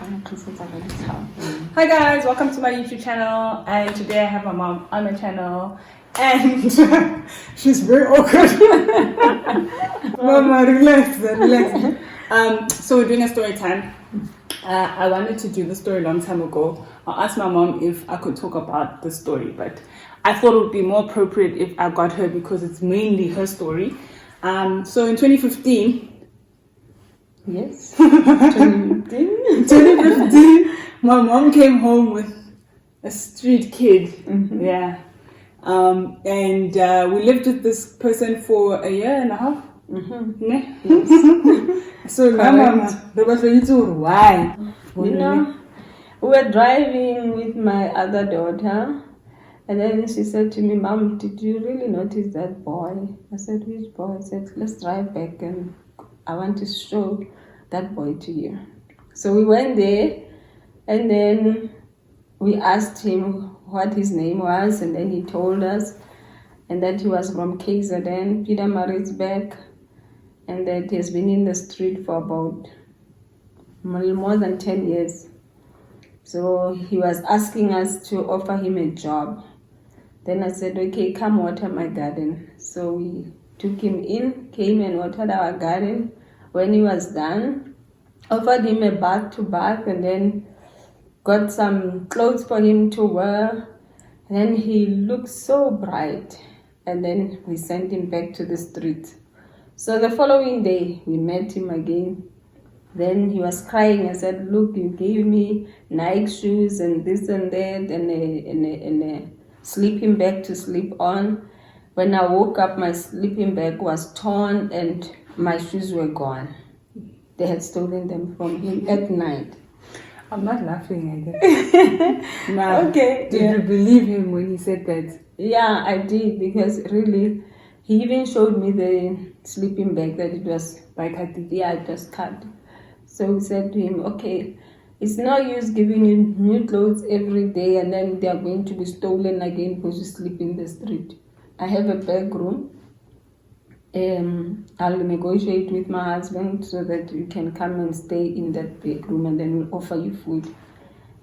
Hi guys, welcome to my YouTube channel, and today I have my mom on my channel and she's very awkward. Mama, relax. So we're doing a story time. I wanted to do the story a long time ago. I asked my mom if I could talk about the story, but I thought it would be more appropriate if I got her because it's mainly her story. So in 2015, yes, 2015, my mom came home with a street kid. Mm-hmm. Yeah. And we lived with this person for a year and a half. Mm-hmm. Yes. So now, mama, why? You know, we were driving with my other daughter, and then she said to me, "Mom, did you really notice that boy?" I said, "Which boy?" I said, "Let's drive back and I want to show that boy to you." So we went there, and then we asked him what his name was, and then he told us, and that he was from KZN, Peter Maritzburg, and that he has been in the street for about more than 10 years. So he was asking us to offer him a job. Then I said, "Okay, come water my garden." So we took him in, came and watered our garden. When he was done, offered him a bath to bath, and then got some clothes for him to wear. And then he looked so bright. And then we sent him back to the street. So the following day, we met him again. Then he was crying. I said, "Look, you gave me Nike shoes and this and that and a sleeping bag to sleep on. When I woke up, my sleeping bag was torn and my shoes were gone. They had stolen them from him at night." I'm not laughing at that. Now, okay. Did you believe him when he said that? Yeah, I did, because really, he even showed me the sleeping bag that it was by cutting. Yeah, it was cut. So we said to him, "Okay, it's no use giving you new clothes every day and then they are going to be stolen again because you sleep in the street. I have a back room. I'll negotiate with my husband so that you can come and stay in that bedroom, and then we'll offer you food."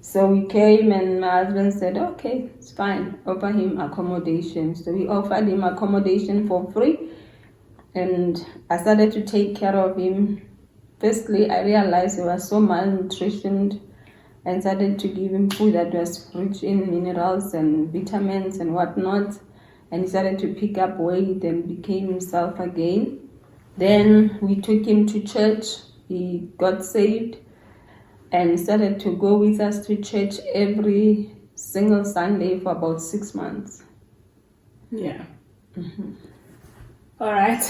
So we came, and my husband said, "Okay, it's fine, offer him accommodation." So we offered him accommodation for free, and I started to take care of him. Firstly, I realized he was so malnutritioned, and started to give him food that was rich in minerals and vitamins and whatnot. And he started to pick up weight and became himself again. Then we took him to church. He got saved and started to go with us to church every single Sunday for about 6 months. Yeah. Mm-hmm. All right.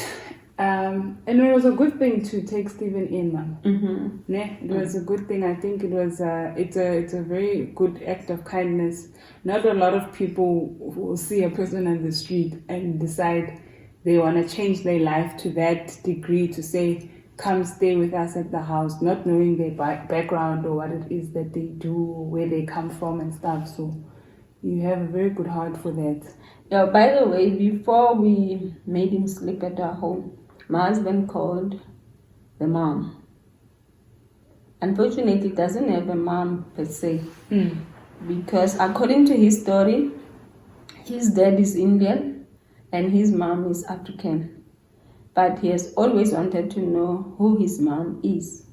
And it was a good thing to take Stephen in, man. Mm-hmm. It was a good thing. I think it was. It's a very good act of kindness. Not a lot of people will see a person on the street and decide they want to change their life to that degree to say, "Come stay with us at the house," not knowing their background or what it is that they do, where they come from and stuff. So you have a very good heart for that. Yeah. By the way, before we made him sleep at our home, my husband called the mom. Unfortunately, he doesn't have a mom per se. Because according to his story, his dad is Indian and his mom is African. But he has always wanted to know who his mom is.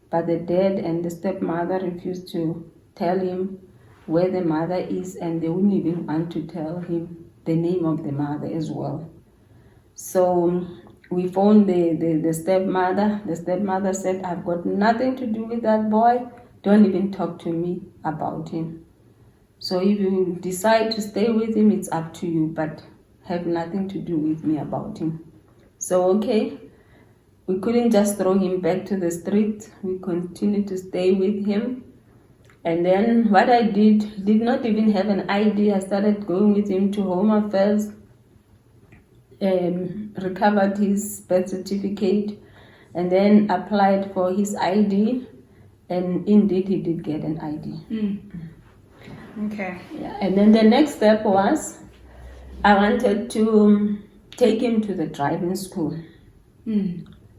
But the dad and the stepmother refused to tell him where the mother is, and they wouldn't even want to tell him the name of the mother as well. So we phoned the stepmother. The stepmother said, "I've got nothing to do with that boy. Don't even talk to me about him. So if you decide to stay with him, it's up to you, but have nothing to do with me about him." So, okay, we couldn't just throw him back to the street. We continued to stay with him. And then what I did not even have an ID. I started going with him to Home Affairs, recovered his birth certificate, and then applied for his ID. And indeed, he did get an ID. Okay. Yeah. And then the next step was, I wanted to take him to the driving school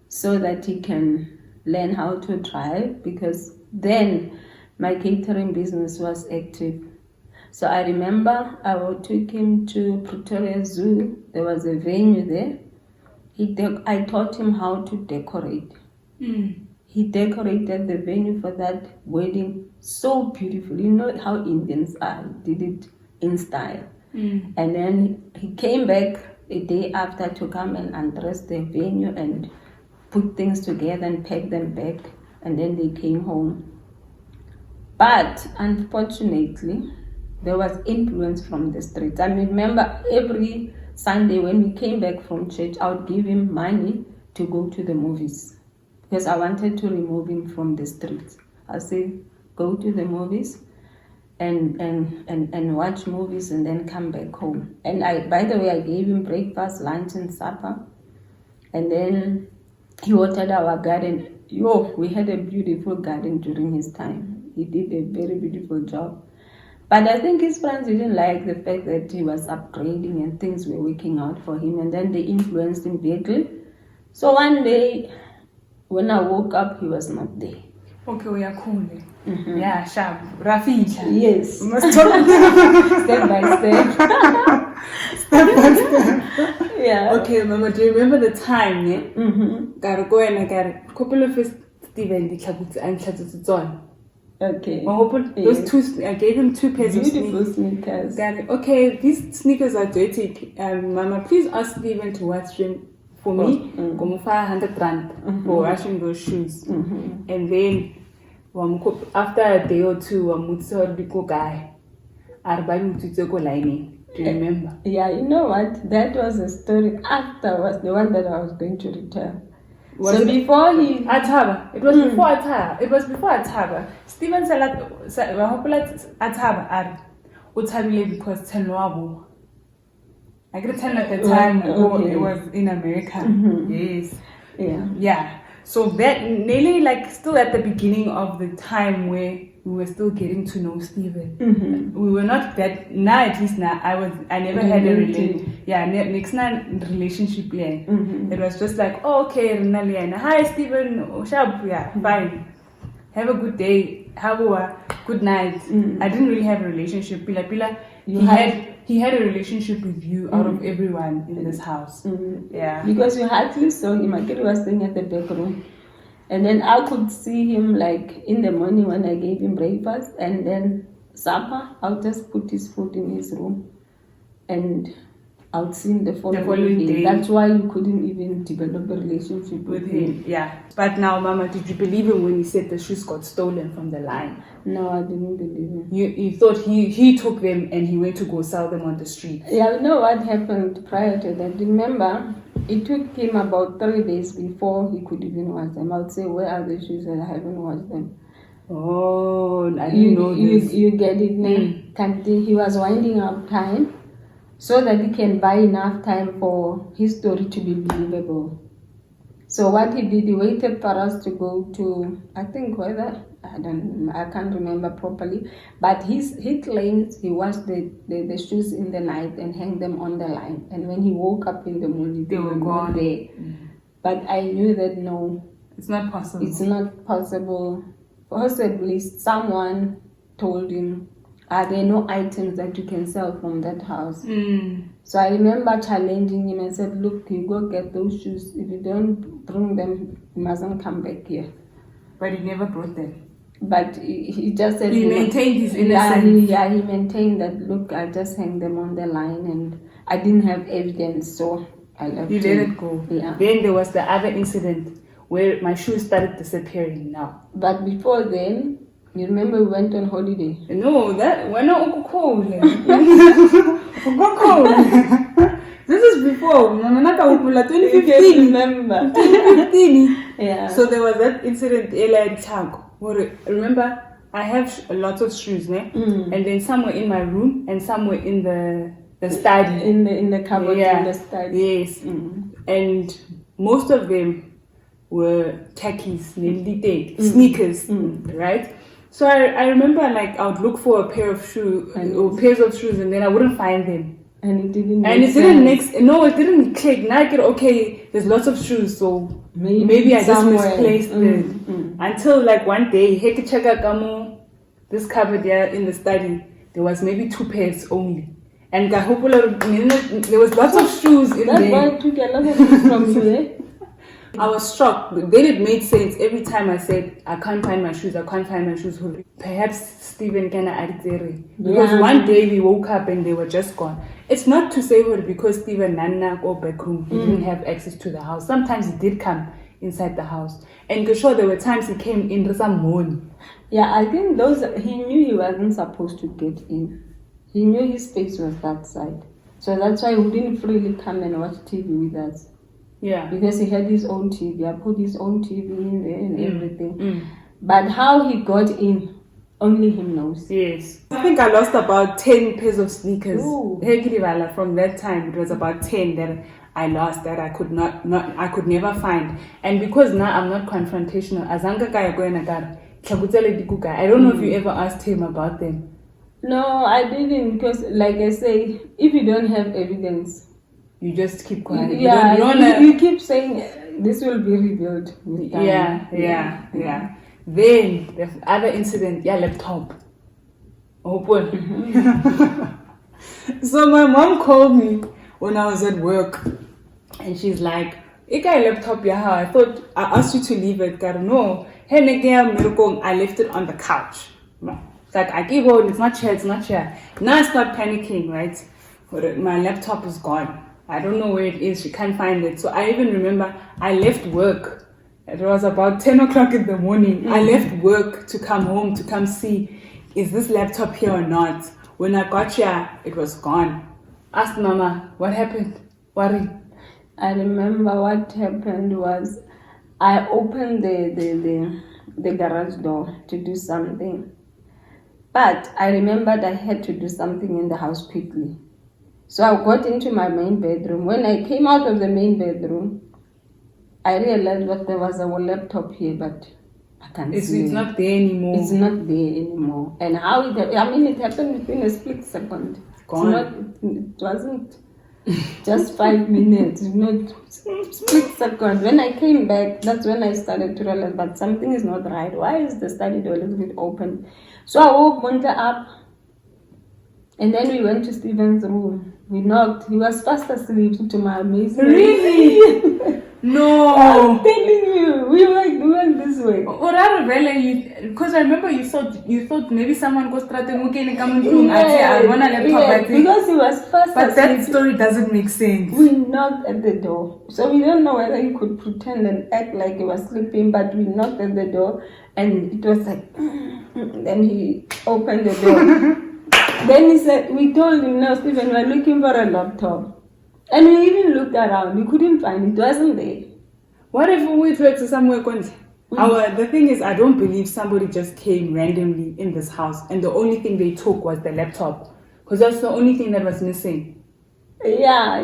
so that he can learn how to drive, because then my catering business was active. So I remember I took him to Pretoria Zoo. There was a venue there. I taught him how to decorate. He decorated the venue for that wedding so beautifully. You know how Indians are. He did it in style. And then he came back a day after to come and undress the venue and put things together and pack them back. And then they came home. But unfortunately, there was influence from the streets. I remember every Sunday when we came back from church, I would give him money to go to the movies because I wanted to remove him from the streets. I say, go to the movies and watch movies and then come back home. And by the way, I gave him breakfast, lunch, and supper. And then he watered our garden. We had a beautiful garden during his time. He did a very beautiful job. But I think his friends didn't like the fact that he was upgrading and things were working out for him, and then they influenced him greatly. So one day, when I woke up, he was not there. Okay, we are cool. Yeah, sharp. Rafija. Yes. We must talk Step by step. step by step. Yeah. Okay, Mama, do you remember the time? Gotta go and I got a couple of Steven and on. Okay. Those two, I gave him 2 pairs beautiful of sneakers. Okay, these sneakers are dirty. Mama, please ask Steven to wash them for me. Go 500 rand for washing those shoes. And then after a day or two, I'm with guy. Do you remember? Yeah, you know what? That was a story after was the one that I was going to retell. Before he Ataba. It was before Ataba. It was before Ataba. Steven Salat Ataba are Utabile because Tenwabo. I could tell at the time it was in America. Yes. Yeah. So that nearly like still at the beginning of the time where we were still getting to know Steven. We were not that now. At least now, I never had a relationship. It was just like, oh, okay, hi Steven, sharp, fine. Have a good day. Have a good night. I didn't really have a relationship. Pila. He had a relationship with you out of everyone in this house. Yeah. Because you hardly saw him. I was staying at the back room. And then I could see him like in the morning when I gave him breakfast, and then supper, I'll just put his food in his room and I'll see him the following day. That's why you couldn't even develop a relationship with him. Yeah. But now, Mama, did you believe him when he said the shoes got stolen from the line? No, I didn't believe him. You thought he took them and he went to go sell them on the street? Yeah, you know what happened prior to that? Remember, it took him about 3 days before he could even wash them. I would say, where are the shoes? And I haven't washed them. Oh, I didn't know this. You get it now. He was winding up time so that he can buy enough time for his story to be believable. So what he did, he waited for us to go to, I think whether, I can't remember properly, but he claims he washed the shoes in the night and hung them on the line. And when he woke up in the morning, they were gone there. But I knew that no. It's not possible. It's not possible. Possibly someone told him, are there no items that you can sell from that house? So I remember challenging him and said, look, you go get those shoes. If you don't bring them, you mustn't come back here. But he never brought them. But he just said... He maintained his innocence. He maintained that, look, I just hang them on the line and I didn't have evidence, so I left You let it go. Yeah. Then there was the other incident where my shoes started disappearing now. But before then, you remember we went on holiday? No, that we're not cold. This is before 2015. Remember? 2015. Yeah. So there was that incident in Chago. Remember, I have lots of shoes, and then some were in my room and some were in the study. In the cupboard in the study. Yes. And most of them were khakis, sneakers, right? So I remember like I would look for a pair of shoes or pairs of shoes and then I wouldn't find them. And it didn't it didn't click. Now I get okay, there's lots of shoes, so maybe I just misplaced them. Until like one day, this cupboard here in the study, there was maybe 2 pairs only. And there was lots of shoes in That's there. why I took a lot of things from you, eh? I was shocked. But then it made sense every time I said, I can't find my shoes, I can't find my shoes. Perhaps Stephen can add there. Because one day we woke up and they were just gone. It's not to say because Stephen Nana or back room, he didn't have access to the house. Sometimes he did come inside the house. And for sure there were times he came in for some morning. Yeah, I think he knew he wasn't supposed to get in. He knew his space was that side. So that's why he didn't freely come and watch TV with us. Yeah. Because he had his own TV. I put his own TV in there and everything. But how he got in, only him knows. Yes. I think I lost about 10 pairs of sneakers. Ooh. From that time, it was about 10 that I lost that I could I could never find. And because now I'm not confrontational, I don't know if you ever asked him about them. No, I didn't, because like I say, if you don't have evidence, you just keep quiet. Yeah, you keep saying this will be revealed. Yeah. Then the other incident, laptop. So my mom called me when I was at work, and she's like, "Ika laptop ya? I thought I asked you to leave it." No, I left it on the couch. It's like I give on. It's not here. Now I start panicking, right? My laptop is gone. I don't know where it is. She can't find it. So I even remember I left work. It was about 10 o'clock in the morning. I left work to come home to come see, is this laptop here or not? When I got here, it was gone. Asked Mama, what happened? Worry. I remember what happened was I opened the garage door to do something. But I remembered I had to do something in the house quickly. So I got into my main bedroom. When I came out of the main bedroom, I realized that there was a laptop here, but I can't see it. It's not there anymore. It's not there anymore. And how it happened within a split second. It wasn't just 5 minutes, split second. When I came back, that's when I started to realize that something is not right. Why is the study door a little bit open? So I woke Monte up, and then we went to Stephen's room. We knocked. He was fast asleep, to my amazement. Really? No. I'm telling you, we went this way. Because I remember you thought maybe someone goes and come through. I want a laptop. Because he was fast but asleep. That story doesn't make sense. We knocked at the door. So we don't know whether he could pretend and act like he was sleeping, but we knocked at the door and it was like, then he opened the door. Then he said, we told him, no, Stephen, we're looking for a laptop. And we even looked around. We couldn't find it. It wasn't there. What if we went to somewhere? The thing is, I don't believe somebody just came randomly in this house and the only thing they took was the laptop. Because that's the only thing that was missing. Yeah.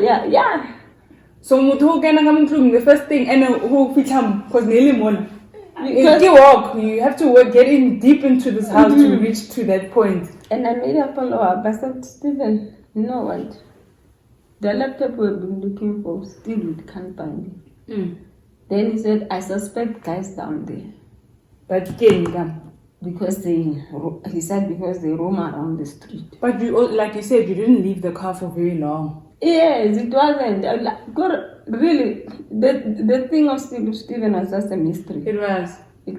So, the first thing, and who because nearly one. Because you have to get in deep into this house to reach to that point. And I made a follow-up. I said, Stephen, you know what? The laptop we've been looking for, still we can't find it. Then he said, I suspect guys down there. But can you come? Because he said because they roam around the street. But like you said, you didn't leave the car for very long. Yes, it wasn't. Really, the thing of Stephen was just a mystery. It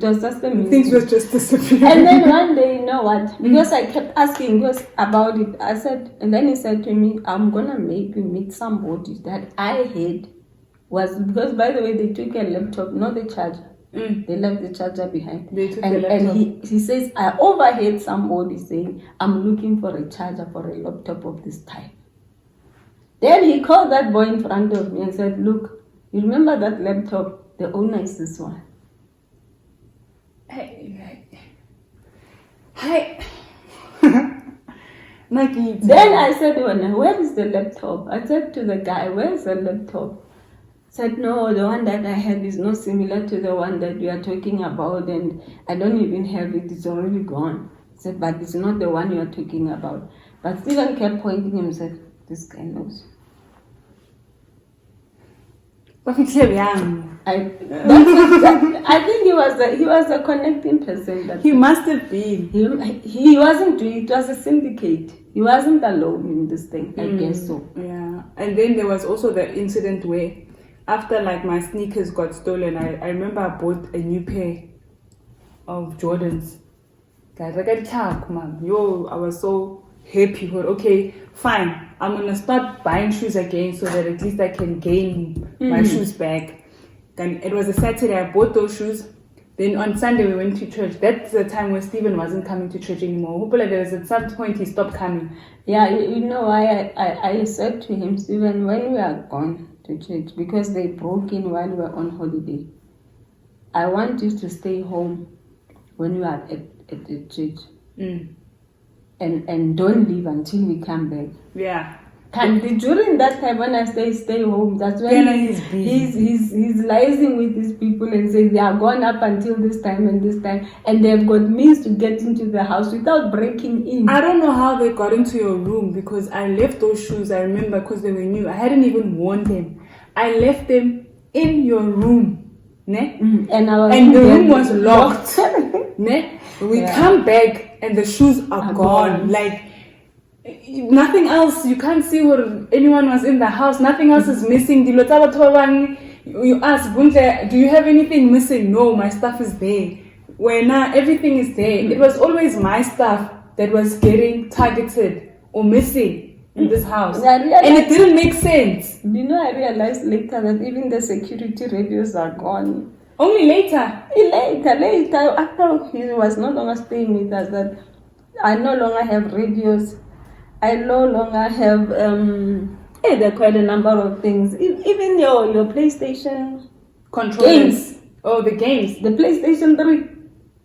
was just a mystery. Things were just disappearing. And then one day, you know what? Because I kept asking about it, I said, and then he said to me, I'm gonna make you meet somebody that I heard was, because by the way, they took a laptop, not the charger. They left the charger behind. They took the laptop. And he says, I overheard somebody saying, I'm looking for a charger for a laptop of this type. Then he called that boy in front of me and said, look, you remember that laptop? The owner is this one. Hi. Then I said, where is the laptop? I said to the guy, where's the laptop? He said, no, the one that I have is not similar to the one that you are talking about, and I don't even have it, it's already gone. I said, but it's not the one you are talking about. But Stephen kept pointing him and said, this guy knows. I I think he was a connecting person. He must have been. He wasn't doing it. Was a syndicate. He wasn't alone in this thing. I guess so. Yeah. And then there was also the incident where after like my sneakers got stolen, I remember I bought a new pair of Jordans. Guys, I got calc, man. Yo, I was so happy. But okay, fine. I'm gonna start buying shoes again so that at least I can gain my shoes back. And it was a Saturday, I bought those shoes. Then on Sunday we went to church. That's the time where Stephen wasn't coming to church anymore. Hopefully there was at some point he stopped coming. Yeah, you know why I said to him, Stephen, when we are gone to church, because they broke in while we were on holiday, I want you to stay home when you are at the church. And don't leave until we come back. Yeah. During that time when I stay home, that's when he's liaising with these people and says they are gone up until this time and this time, and they've got means to get into the house without breaking in. I don't know how they got into your room because I left those shoes, I remember, because they were new. I hadn't even worn them. I left them in your room. Ne? And the room was locked. Ne? We come back and the shoes are gone. Like, nothing else. You can't see what anyone was in the house. Nothing else is missing. You ask Bunte, do you have anything missing? No, my stuff is there. Where now everything is there. It was always my stuff that was getting targeted or missing in this house. And it didn't make sense. You know, I realized later that even the security radios are gone. Only later? Later. After he was no longer staying with us, that I no longer have radios. I no longer have, there are quite a number of things. Even your PlayStation controllers. Games. Oh, the games. The PlayStation 3.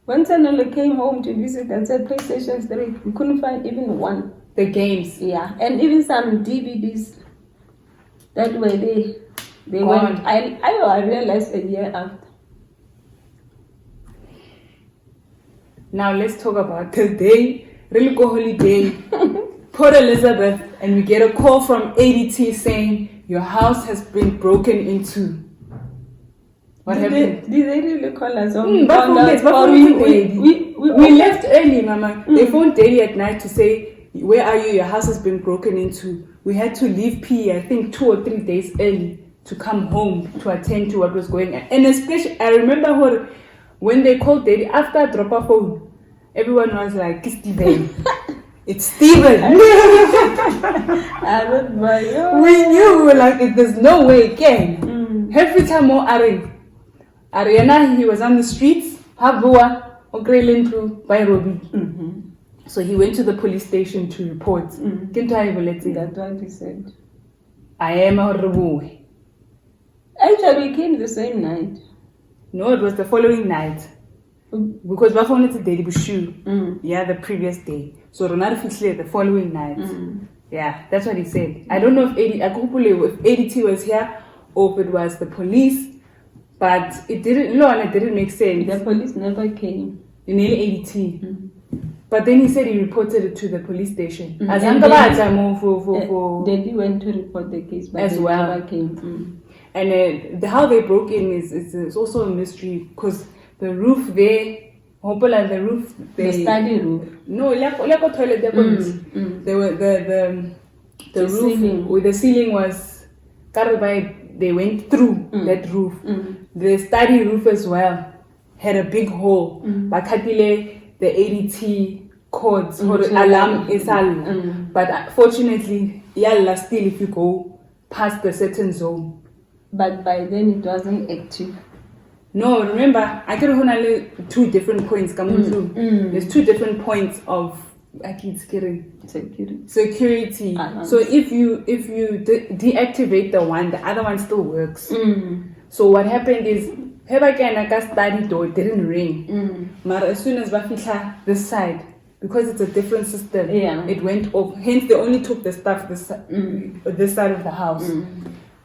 When Sanola came home to visit and said PlayStation 3, we couldn't find even one. The games. Yeah, and even some DVDs that were they went. I realized a year after. Now let's talk about the day, really go holiday. Port Elizabeth, and we get a call from ADT saying your house has been broken into. What happened? Did they really call us? We left early, Mama. They phoned daily at night to say, where are you? Your house has been broken into. We had to leave PE, I think 2 or 3 days early to come home to attend to what was going on. And especially, I remember when they called daily, after I dropped a phone, everyone was like, Steven. It's Steven. We knew, we were like, there's no way it can. Every time more Ariana, he was on the streets, Habua, Ogrelentru, by Robi. So he went to the police station to report. That's what he said. I am a Rabu. Actually, he came the same night. No, it was the following night. Because my phone is a daily shoe. Yeah, the previous day. So Ronaldo fixed the following night. Yeah, that's what he said. I don't know if ADT was here or if it was the police, but it didn't make sense. The police never came. In ADT. But then he said he reported it to the police station. As Daddy went to report the case, but as they well. Never came. And how they broke in is also a mystery because the roof there. The study roof. No, toilet. There were the roof ceiling. With the ceiling was covered by. They went through that roof. The study roof as well had a big hole. Bakatile the ADT codes or alarm is but fortunately, yalla still if you go past the certain zone. But by then it wasn't active. No, remember, I could only 2 different points coming through. There's 2 different points of security. So if you deactivate the one, the other one still works. So what happened is study door didn't ring. But as soon as Bafita this side, because it's a different system, it went off. Hence they only took the stuff this side of the house.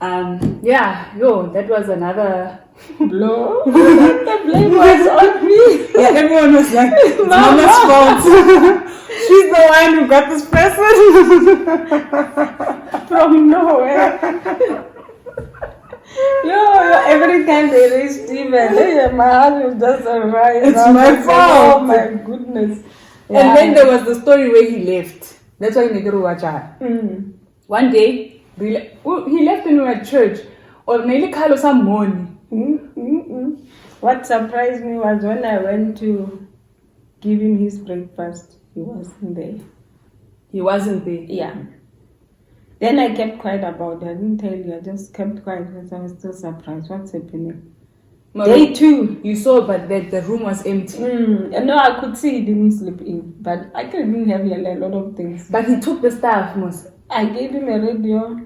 That was another blow. The blame was on me. Yeah, everyone was like, it's Mama's fault. She's the one who got this present. From nowhere. Every time they raise Steven, my heart will just rise. It's my fault. Oh my goodness. And then there was the story where he left. That's why you need to watch out. One day, he left and we were at church. Or nearly call some money. What surprised me was when I went to give him his breakfast. He wasn't there. He wasn't there? Yeah. Then I kept quiet about it. I didn't tell you. I just kept quiet because I was still surprised. What's happening? Day 2. You saw, but the room was empty. No, I could see he didn't sleep in. But I couldn't have a lot of things. But he took the stuff, Mos. I gave him a radio.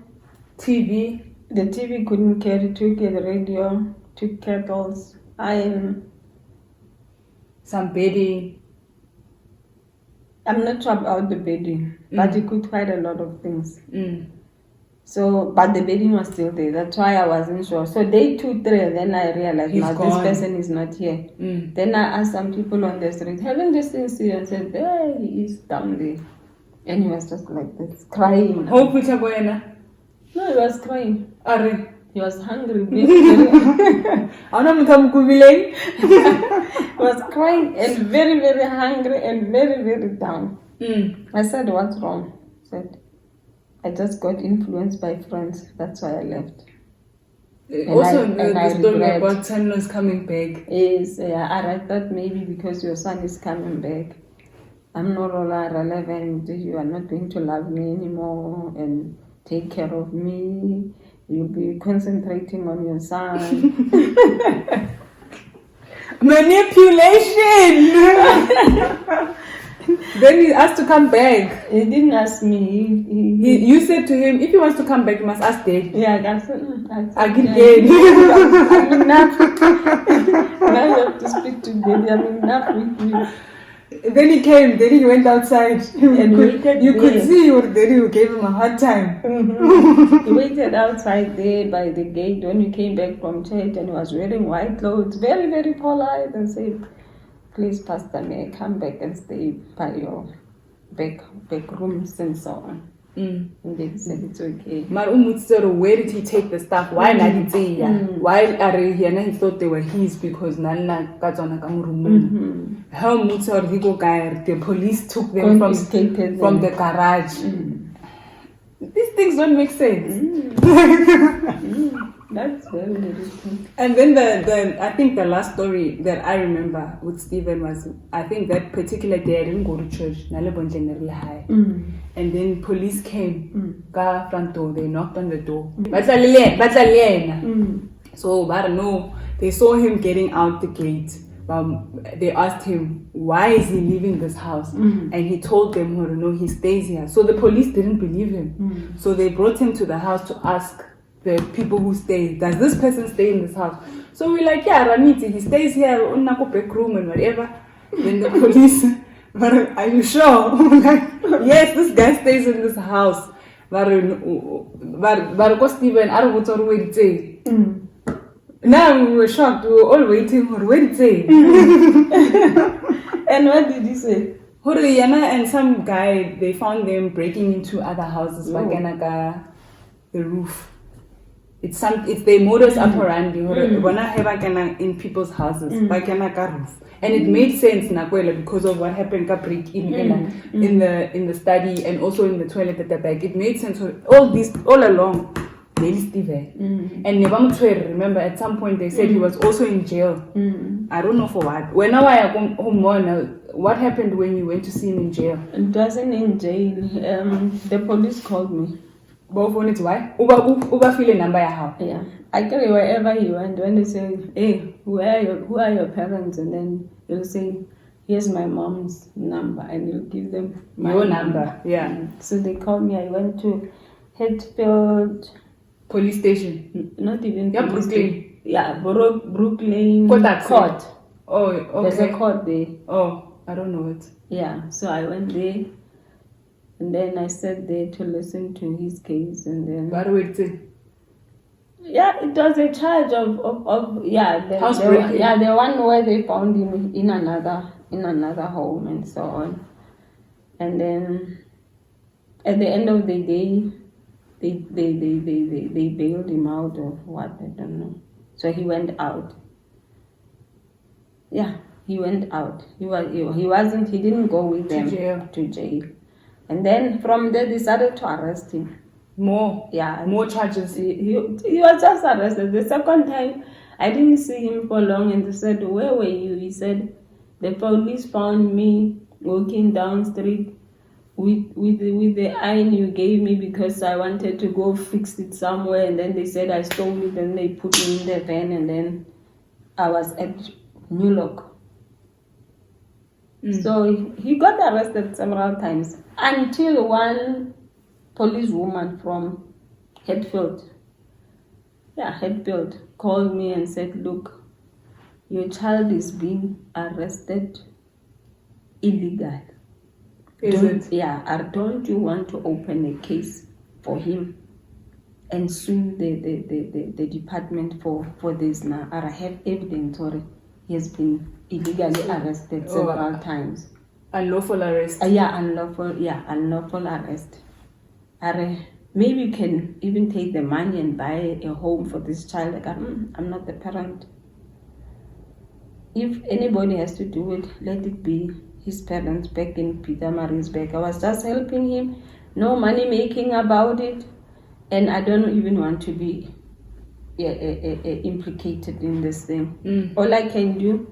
TV. The TV couldn't carry. Took a radio. Took kettles. Iron. Some bedding. I'm not sure about the bedding, but he could find a lot of things. So, but the bedding was still there. That's why I wasn't sure. So day 2, 3, and then I realized now this person is not here. Then I asked some people on the street, haven't this thing seen? And said, there he is down there. And he was just like this, crying. How picture Boyana? No, he was crying. Are he was hungry. He was crying and very, very hungry and very, very down. I said, what's wrong? He said, I just got influenced by friends. That's why I left. Also, the story about Sanlo's coming back. Is I thought maybe because your son is coming back, I'm no longer relevant. You are not going to love me anymore and take care of me. You'll be concentrating on your son. Manipulation! Then he asked to come back. He didn't ask me. You said to him, if he wants to come back, you must ask Daddy. Yeah, that's it. I'm enough. Now you have to speak to Daddy. I'm enough with you. Then he came, then he went outside. And you could see your daddy who gave him a hard time. He waited outside there by the gate when we came back from church, and he was wearing white clothes, very, very polite, and said, please, Pastor, may I come back and stay by your back rooms and so on. And they said it's okay. Where did he take the stuff? Why not he say Why are he thought they were his because Nana Kazana Kamurum. How the police took them from the garage. These things don't make sense. That's very interesting. And then I think the last story that I remember with Stephen was, I think that particular day I didn't go to church. And then police came, front door, they knocked on the door. So I don't know, they saw him getting out the gate. They asked him, why is he leaving this house? And he told them, oh, no, he stays here. So the police didn't believe him. So they brought him to the house to ask the people who stay, does this person stay in this house? So we're like, yeah, Ramiti, he stays here, back room and whatever. Then the police, are you sure? Like, yes, this guy stays in this house. But Stephen, I don't know what to say. Now we were shocked. We were all waiting for what to say. And what did he say? And some guy, they found them breaking into other houses, the roof. It's their modus operandi. In people's houses, roof. And it made sense because of what happened in the study and also in the toilet at the back. It made sense all along. And remember, at some point they said he was also in jail. I don't know for what. When I come home, what happened when you went to see him in jail? It wasn't in jail. The police called me. Both on its why? Uba feeling number how? Yeah. I carry wherever he went. When they say, hey, who are your parents? And then he'll say, here's my mom's number, and he'll give them your number. Yeah. So they called me. I went to Hatfield police station. Not even police Brooklyn. Yeah, Brooklyn court. Oh, okay. There's a court there. Oh, I don't know it. Yeah, so I went there, and then I sat there to listen to his case, and then. Yeah, it was a charge of housebreaking. The one where they found him in another home and so on, and then at the end of the day, they bailed him out of what, I don't know. So he went out. Yeah, he went out. He didn't go with them to jail. And then from there they started to arrest him. More charges. He was just arrested. The second time, I didn't see him for long, and they said, "Where were you?" He said, "The police found me walking down street with the iron you gave me because I wanted to go fix it somewhere, and then they said I stole it, and they put me in the van, and then I was at New Lock." So he got arrested several times until one policewoman from Hatfield called me and said, "Look, your child is being arrested illegal. Don't you want to open a case for him and sue the department for this now? I have evidence or he has been illegally arrested several times." Unlawful arrest. Unlawful arrest. Maybe you can even take the money and buy a home for this child. Like, I'm not the parent. If anybody has to do it, let it be his parents back in Peter Maritzburg. I was just helping him, no money making about it, and I don't even want to be implicated in this thing. All I can do,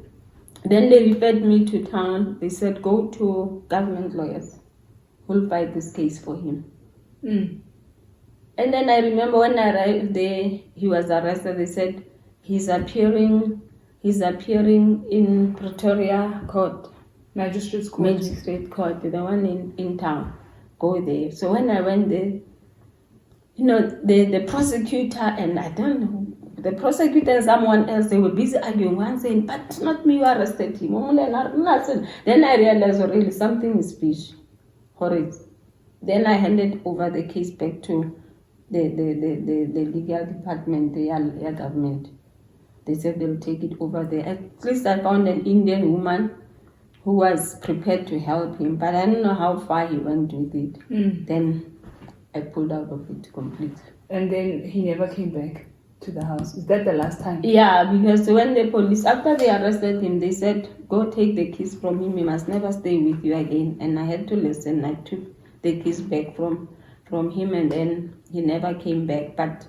then they referred me to town. They said, "Go to government lawyers who'll fight this case for him." And then I remember when I arrived there, he was arrested. They said he's appearing in Pretoria Court. Magistrate Court, the one in town. Go there. So when I went there, the prosecutor and I don't know, the prosecutor and someone else, they were busy arguing. One saying, "But not me, you arrested him." Then I realized really something is fishy. Horrid. Then I handed over the case back to the legal department, the government. They said they'll take it over there. At least I found an Indian woman who was prepared to help him, but I don't know how far he went with it. Then I pulled out of it completely. And then he never came back to the house. Is that the last time? Yeah, because when the police, after they arrested him, they said, "Go take the keys from him. He must never stay with you again." And I had to listen. I took the keys back from him, and then he never came back. But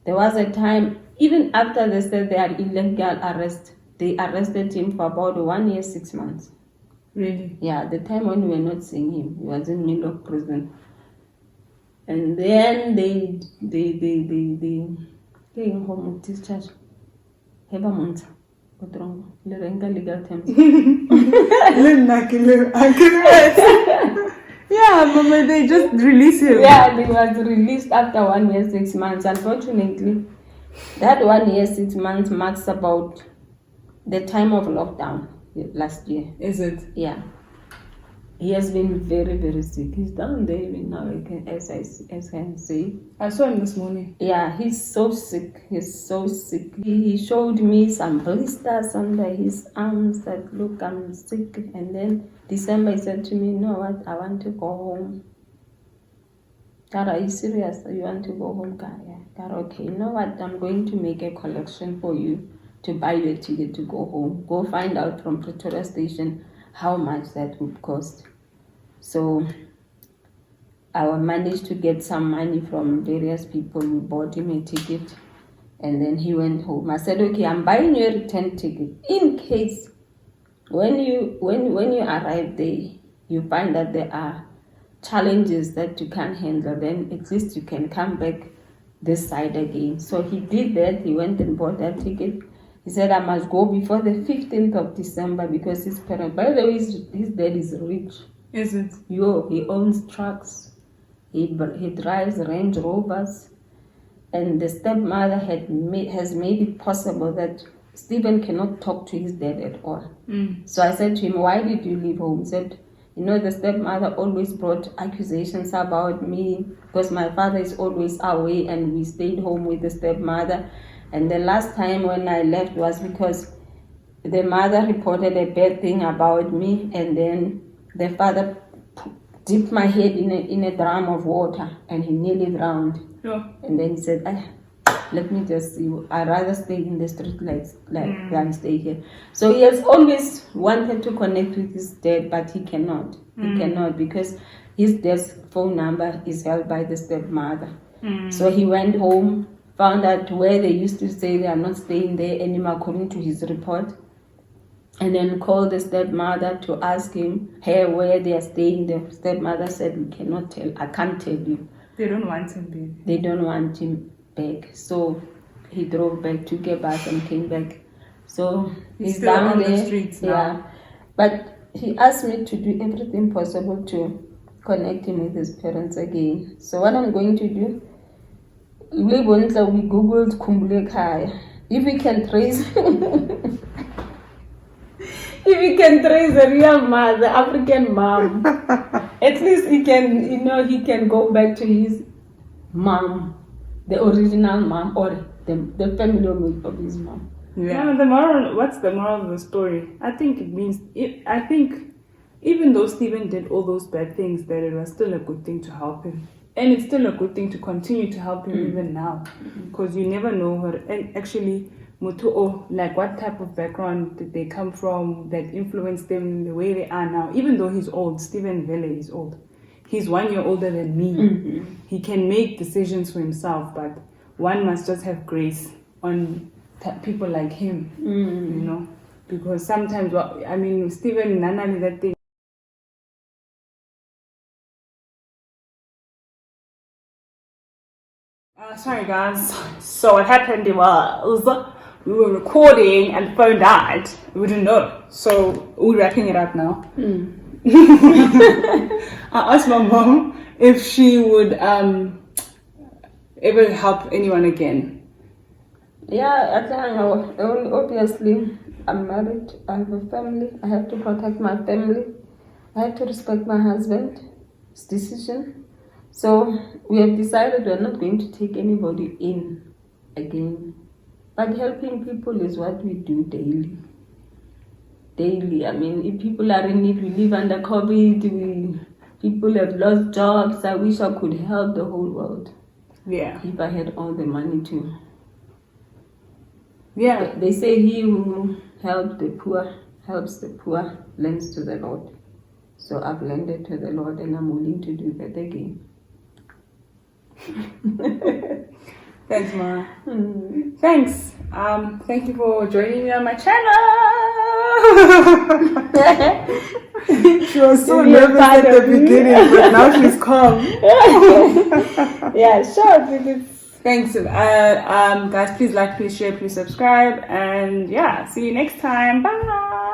there was a time, even after they said they had illegal arrest, they arrested him for about 1 year, 6 months. Really? Yeah, the time when we were not seeing him, he was in middle of prison. And then they came home with discharge. Have a month. What's wrong? Legal terms. Yeah, Mama, they just released him. Yeah, they was released after 1 year, 6 months. Unfortunately, that 1 year, 6 months marks about the time of lockdown last year. Is it? Yeah. He has been very, very sick. He's down there even now, as I can see. I saw him this morning. Yeah, he's so sick. He's so sick. He showed me some blisters under his arms that, "Look, I'm sick." And then December he said to me, "You know what? I want to go home." "Cara, are you serious? You want to go home, Cara?" Yeah. "Cara, okay. You know what? I'm going to make a collection for you to buy you a ticket to go home. Go find out from Pretoria Station how much that would cost." So I managed to get some money from various people who bought him a ticket, and then he went home. I said, "Okay, I'm buying you a return ticket in case when you arrive there, you find that there are challenges that you can't handle, then at least you can come back this side again." So he did that. He went and bought that ticket. He said, "I must go before the 15th of December because his parents," by the way, his dad is rich. Is it? He owns trucks. He drives Range Rovers. And the stepmother has made it possible that Stephen cannot talk to his dad at all. So I said to him, "Why did you leave home?" He said, "The stepmother always brought accusations about me because my father is always away and we stayed home with the stepmother. And the last time when I left was because the mother reported a bad thing about me, and then the father dipped my head in a drum of water, and he nearly drowned. Yeah. And then he said, let me just see. I'd rather stay in the street than stay here. So he has always wanted to connect with his dad, but he cannot. He cannot because his dad's phone number is held by the stepmother. So he went home, found out where they used to stay. They are not staying there anymore according to his report. And then called the stepmother to ask her where they are staying. The stepmother said, we cannot tell. I can't tell you. They don't want him back. They don't want him back. So he drove back, took a bus and came back. So he's still down on there. the streets now. Yeah. But he asked me to do everything possible to connect him with his parents again. So what I'm going to do, we Googled Kumbule Kai. If we can trace if we can trace a real mother, African mom, at least he can go back to his mom, the original mom, or the family of his mom. Yeah. What's the moral of the story? I think it means, I think even though Stephen did all those bad things, that it was still a good thing to help him. And it's still a good thing to continue to help him even now. Because you never know her. And actually, like what type of background did they come from that influenced them the way they are now. Even though he's old, Stephen Vele is old. He's 1 year older than me. He can make decisions for himself, but one must just have grace on people like him, you know. Because sometimes, Stephen, Nana, that thing. Sorry guys, so what happened was we were recording and the phone died. We didn't know, so we're wrapping it up now. I asked my mom if she would ever help anyone again. Yeah, I think obviously I'm married, I have a family, I have to protect my family, I have to respect my husband's decision. So we have decided we're not going to take anybody in again. But helping people is what we do daily. Daily. I mean, if people are in need, we live under COVID, people have lost jobs. I wish I could help the whole world. Yeah. If I had all the money to. Yeah. They say he who helps the poor, lends to the Lord. So I've lended to the Lord and I'm willing to do that again. Thanks, Ma. Thanks. Thank you for joining me on my channel. She was so nervous at the beginning, but now she's calm. Yeah, sure. Thanks. Guys, please like, please share, please subscribe, and yeah, see you next time. Bye.